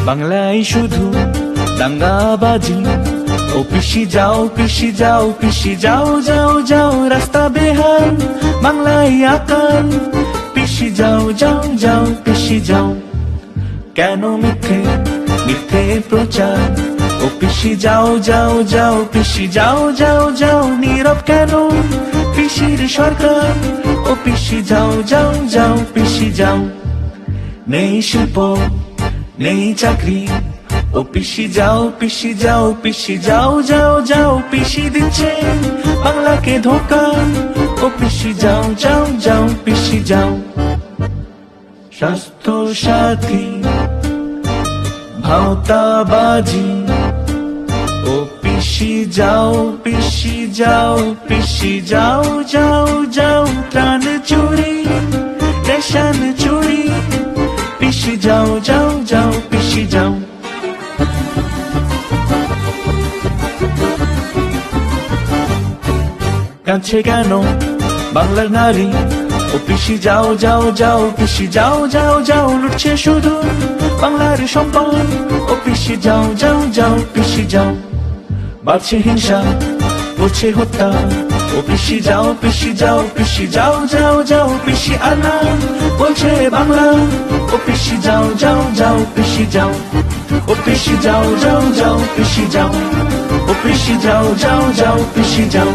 বাংলায় শুধু দাঙ্গাবাজি। ও পিসি যাও পিসি যাও পিসি যাও যাও যাও, রাস্তা বেহাল বাংলায় আকাল। পিসি যাও যাও যাও পিসি যাও, কেন মিথ্যে মিথ্যে প্রচার। ও পিসি যাও যাও যাও পিসি যাও যাও যাও, নীরব কেন পিসির সরকার। ও পিসি যাও যাও যাও পিসি যাও, নেই শিল্প নেই চাকরি। ও পিসি যাও পিসি যাও পিসি যাও যাও যাও, পিসি দিচ্ছে বাংলাকে ধোঁকা। ও পিসি যাও যাও যাও পিসি যাও, স্বাস্থ্য সাথী ভাওতাবাজি। ও পিসি যাও পিসি যাও পিসি যাও যাও যাও, প্রাণ চুরি রেশন চুরি। পিসি যাও যাও যাও পিসি যাও। কাছে কেন বাংলার নারী। ও পিসি যাও যাও যাও পিসি যাও যাও যাও, লুটছে শুধু বাংলার সম্পদ। ও পিসি যাও যাও যাও পিসি যাও, বাড়ছে হিংসা করছে হত্যা। ও পিসি যাও পিসি যাও পিসি যাও যাও যাও, পিসি আনা বলছে বাংলা। ও পিসি যাও যাও যাও পিসি যাও। ও পিসি যাও যাও যাও পিসি যাও। ও পিসি যাও যাও যাও পিসি যাও।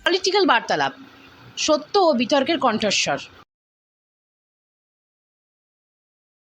পলিটিক্যাল বার্তালাপ, সত্য ও বিতর্কের কণ্ঠস্বর।